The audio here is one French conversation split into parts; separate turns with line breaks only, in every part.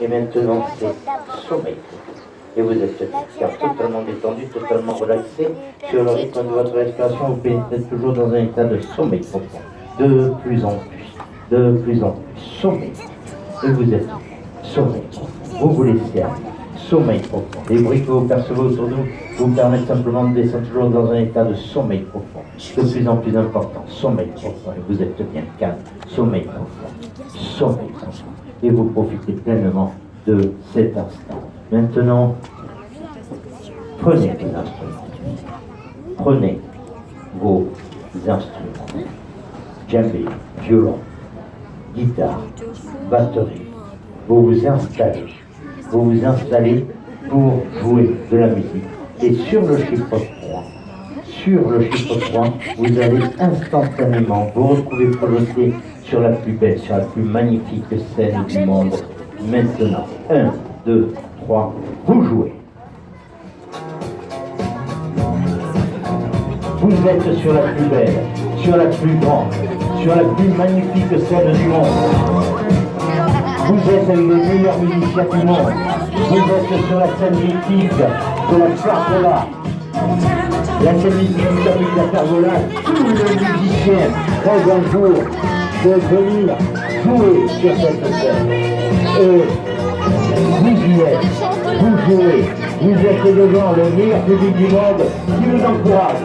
Et maintenant, c'est sommeil. Et vous êtes totalement détendu, totalement relaxé. Sur le rythme de votre respiration, vous pénétrez toujours dans un état de sommeil profond. De plus en plus sommeil. Et vous êtes sommeil profond. Vous vous laissez aller. Sommeil profond. Les bruits que vous percevez autour de vous permettent simplement de descendre toujours dans un état de sommeil profond. De plus en plus important. Sommeil profond. Et vous êtes bien calme. Sommeil profond. Sommeil profond. Et vous profitez pleinement de cet instant. Maintenant, prenez vos instruments. Prenez vos instruments. Djembé, violon, guitare, batterie. Vous vous installez. Vous vous installez pour jouer de la musique. Et sur le chiffre 3, vous allez instantanément vous retrouver projeté sur la plus belle, sur la plus magnifique scène du monde. Maintenant, 1, 2, 3, vous jouez. Vous êtes sur la plus belle, sur la plus grande, sur la plus magnifique scène du monde. Vous êtes les meilleurs musiciens du monde. Vous êtes sur la scène mythique de la Pergola. La scène mythique de la Pergola. Tous les musiciens rêvent un jour de venir jouer sur cette scène. Et vous y êtes, vous jouez, vous êtes devant le meilleur public du monde qui vous encourage.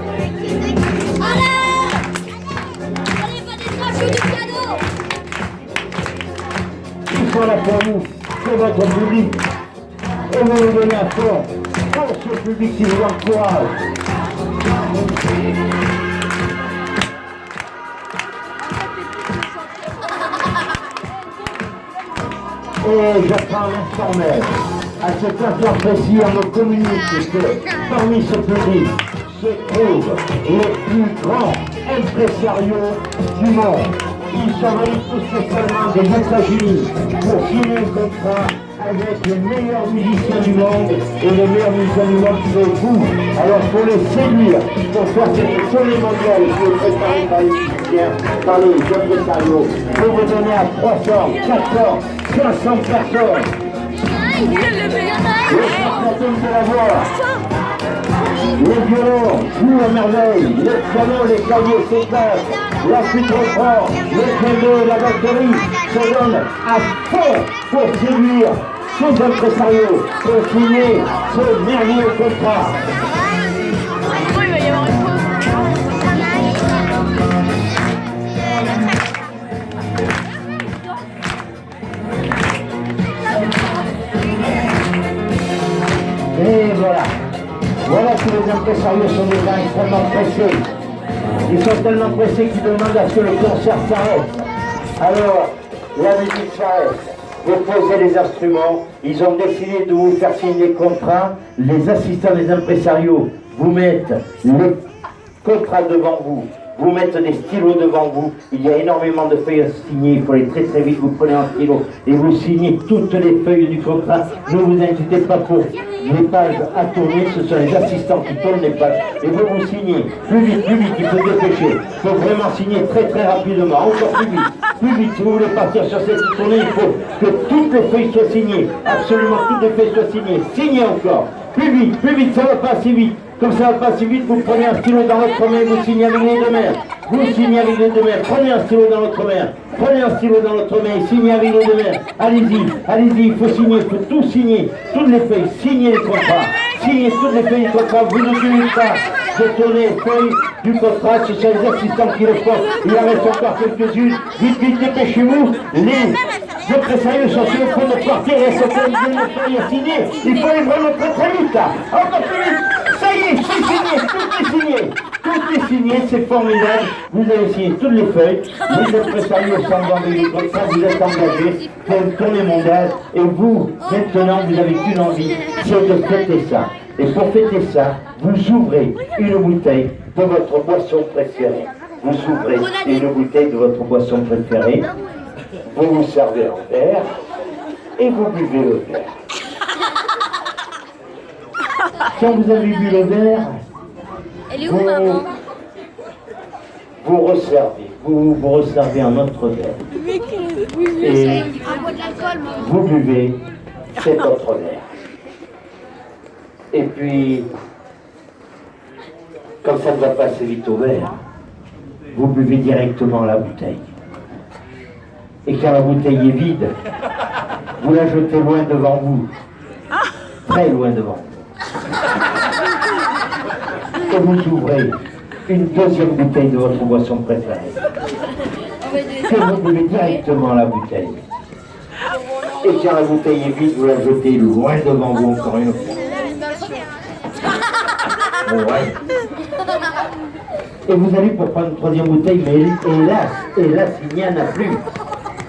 Ils sont là pour vous, c'est votre public. Et vous vous donnez à fond pour ce public qui vous encourage. Et j'apprends l'instant même, à cet instant précis, à me communiquer que parmi ce public se trouvent les plus grands impresarios du monde. Ils sont venus tous spécialement des États-Unis pour signer un contrat avec les meilleurs musiciens du monde et les meilleurs musiciens du monde c'est vous. Alors pour les séduire, pour faire cette tournée mondiale qui est préparée par les musiciens, par les impresarios, pour vous donner à 300, 400, 500 personnes. Les spectateurs de la voix. Les violons jouent à merveille, les pianos, les claviers s'éclatent, la flûte reprend, les djembés, la batterie se donnent à fond pour séduire ces impresarios, pour signer ce merveilleux contrat. Et voilà. Voilà que les impresarios sont déjà extrêmement pressés. Ils sont tellement pressés qu'ils demandent à ce que le concert s'arrête. Alors, la musique s'arrête. Vous posez les instruments. Ils ont décidé de vous faire signer des contrats. Les assistants des impresarios vous mettent les contrats devant vous. Vous mettez des stylos devant vous. Il y a énormément de feuilles à signer. Il faut aller très très vite. Vous prenez un stylo et vous signez toutes les feuilles du contrat. Ne vous inquiétez pas pour les pages à tourner. Ce sont les assistants qui tournent les pages. Et vous signez. Plus vite, il faut dépêcher. Il faut vraiment signer très très rapidement. Encore plus vite. Plus vite, si vous voulez partir sur cette tournée, il faut que toutes les feuilles soient signées. Absolument toutes les feuilles soient signées. Signez encore. Plus vite, ça va pas assez vite. Comme ça va pas si vite, vous prenez un stylo dans votre main, vous signez avec les deux mains. Vous signez avec les deux mains. Prenez un stylo dans votre main. Prenez un stylo dans votre main et signez avec les deux mains. Allez-y, il faut signer, il faut tout signer. Toutes les feuilles, signez les contrats. Signez toutes les feuilles du contrat. Vous n'oubliez pas de tourner les feuilles du contrat. Ce sont les assistants qui le font. Il en reste encore quelques-unes. Vite, dépêchez-vous. Les impresarios sont sur le point de partir. Il reste encore une feuille à signer. Il faut aller vraiment très très vite là. Encore plus vite. Ça y est, c'est signé, tout est signé, c'est formidable. Vous avez signé toutes les feuilles, les impresarios sont dans les contrats, vous êtes engagés pour une tournée mondiale et vous, maintenant, vous avez qu'une envie, c'est de fêter ça. Et pour fêter ça, vous ouvrez une bouteille de votre boisson préférée. Vous ouvrez une bouteille de votre boisson préférée, vous vous servez un verre et vous buvez le verre. Quand vous avez bu le verre, vous resservez un autre verre. Et vous buvez c'est votre verre. Et puis, comme ça ne va pas assez vite au verre, vous buvez directement la bouteille. Et quand la bouteille est vide, vous la jetez loin devant vous. Très loin devant vous. Et vous ouvrez une deuxième bouteille de votre boisson préférée. Que vous buvez directement la bouteille. Et quand la bouteille est vide, vous la jetez loin devant vous encore une fois. Ouais. Et vous allez pour prendre une troisième bouteille, mais hélas, il n'y en a plus.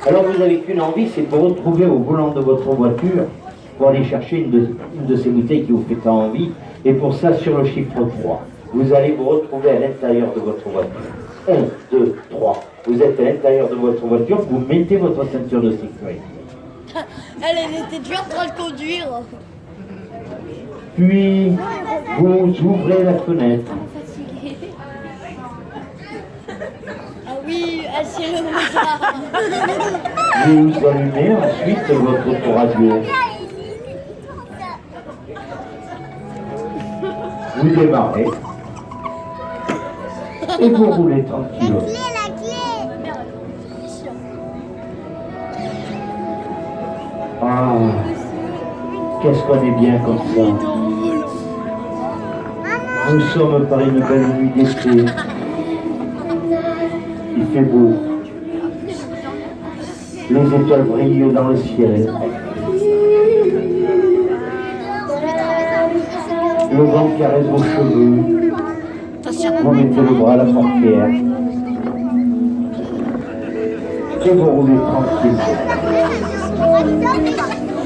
Alors vous n'avez qu'une envie, c'est de vous retrouver au volant de votre voiture pour aller chercher une de ces bouteilles qui vous fait tant envie. Et pour ça, sur le chiffre 3, vous allez vous retrouver à l'intérieur de votre voiture. 1, 2, 3. Vous êtes à l'intérieur de votre voiture, vous mettez votre ceinture de sécurité.
Elle était déjà en train de conduire.
Puis, vous ouvrez la fenêtre.
Ah oui, elle s'est levée.
Vous allumez ensuite votre autoradio. Vous démarrez. Et vous roulez tranquillement. Ah, qu'est-ce qu'on est bien comme ça. Nous sommes par une belle nuit d'été. Il fait beau. Les étoiles brillent dans le ciel. Le vent caresse vos cheveux. Vous mettez le bras à la portière. Et vous roulez tranquillement.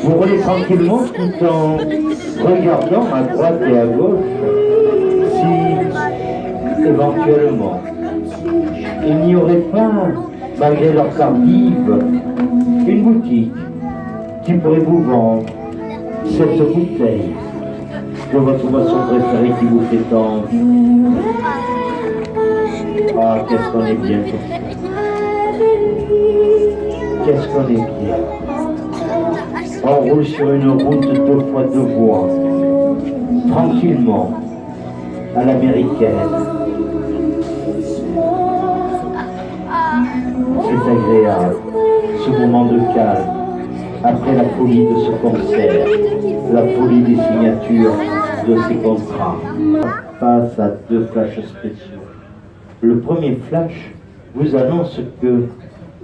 Vous roulez tranquillement tout en regardant à droite et à gauche si, éventuellement, il n'y aurait pas, malgré leur tardive, une boutique qui pourrait vous vendre cette bouteille de votre boisson préférée qui vous fait tant. Ah, qu'est-ce qu'on est bien comme ça. Qu'est-ce qu'on est bien. On roule sur une route 2 fois 2 voies, tranquillement, à l'américaine. C'est agréable, ce moment de calme, après la folie de ce concert, la folie des signatures de ces contrats. Face à 2 flashs spéciaux. Le premier flash vous annonce que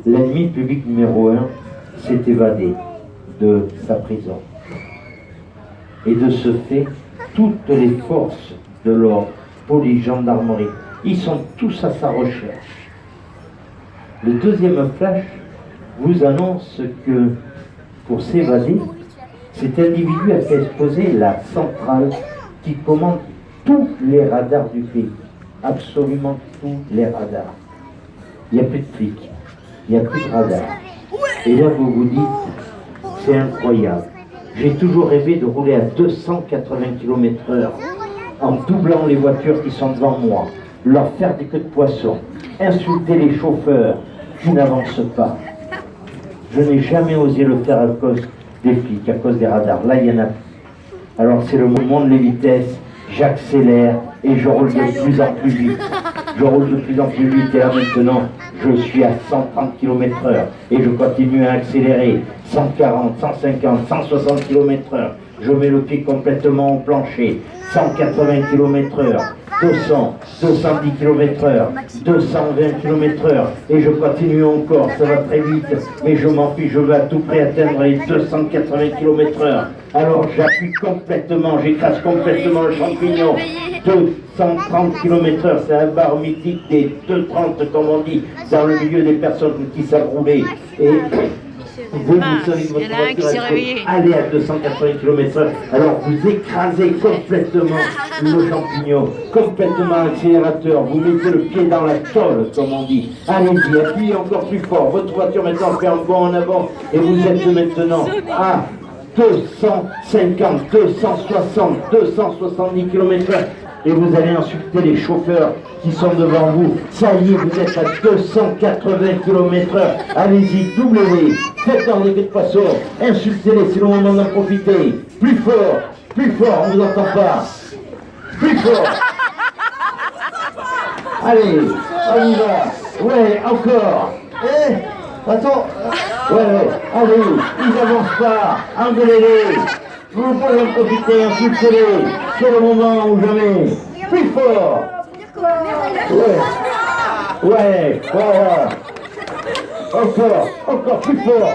l'ennemi public numéro 1 s'est évadé de sa prison. Et de ce fait, toutes les forces de l'ordre, police, gendarmerie, ils sont tous à sa recherche. Le deuxième flash vous annonce que pour s'évader, cet individu a fait exploser la centrale qui commande tous les radars du pays. Absolument tous les radars. Il n'y a plus de flics, il n'y a plus de radars. Et là vous vous dites, c'est incroyable. J'ai toujours rêvé de rouler à 280 km/h en doublant les voitures qui sont devant moi, leur faire des queues de poisson, insulter les chauffeurs qui n'avancent pas. Je n'ai jamais osé le faire à cause des flics, à cause des radars. Là, il y en a plus. Alors c'est le moment de les vitesses, j'accélère et je roule de plus en plus vite. Je roule de plus en plus vite et là maintenant, je suis à 130 km/h et je continue à accélérer. 140, 150, 160 km/h. Je mets le pied complètement au plancher. 180 km/h. 200, 210 km/h, 220 km/h, et je continue encore, ça va très vite, mais je m'en fiche, je veux à tout prix atteindre les 280 km/h. Alors j'appuie complètement, j'écrase complètement le champignon. 230 km/h, c'est un bar mythique des 230 comme on dit, dans le milieu des personnes qui savent rouler. Et vous savez que votre voiture aller à 280 km/h, alors vous écrasez complètement le champignon, complètement l'accélérateur, vous mettez le pied dans la tôle, comme on dit. Allez-y, appuyez encore plus fort, votre voiture maintenant fait un bond en avant, et vous êtes maintenant à 250, 260, 270 km/h. et vous allez insulter les chauffeurs qui sont devant vous. Ça y est, vous êtes à 280 km/h. Allez-y, doublez-les, faites-leur des coups de poisson, insultez-les, c'est le moment d'en profiter. Plus fort, on ne vous entend pas. Plus fort. Allez, on y va. Ouais, encore. Attends. Ouais, allez, ils n'avancent pas. Engueulez-les. Vous pouvez en profiter, insultez-les. C'est le moment ou jamais. Plus fort. Ouais. Encore plus fort.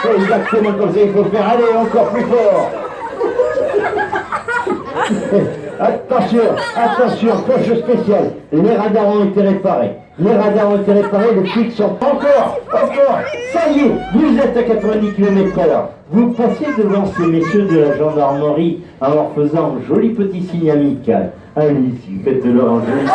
C'est exactement comme ça il faut faire. Allez, encore plus fort. Attention, poche spéciale. Les radars ont été réparés. Les flics sont encore. Ça y est, vous êtes à 90 km/h. Vous passez devant ces messieurs de la gendarmerie en leur faisant un joli petit signe amical. Allez-y, faites-leur un joli.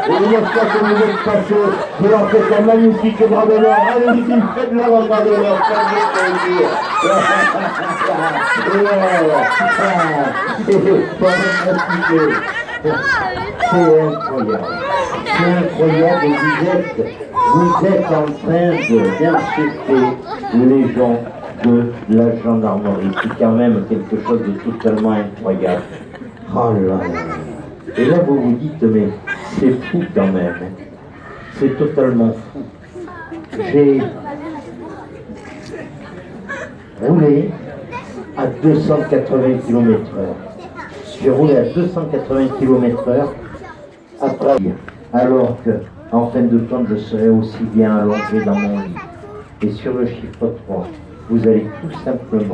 Et une fois que vous êtes passé, vous leur faites un magnifique bras de l'or. Allez-y, faites-leur un bras de l'or. C'est incroyable, vous êtes en train d'insulter les gens de la gendarmerie. C'est quand même quelque chose de totalement incroyable. Oh là là. Et là vous vous dites, mais c'est fou quand même. C'est totalement fou. J'ai roulé à 280 km/h. J'ai roulé à 280 km/h à travailler, alors que, en fin de compte, je serais aussi bien allongé dans mon lit. Et sur le chiffre 3, vous allez tout simplement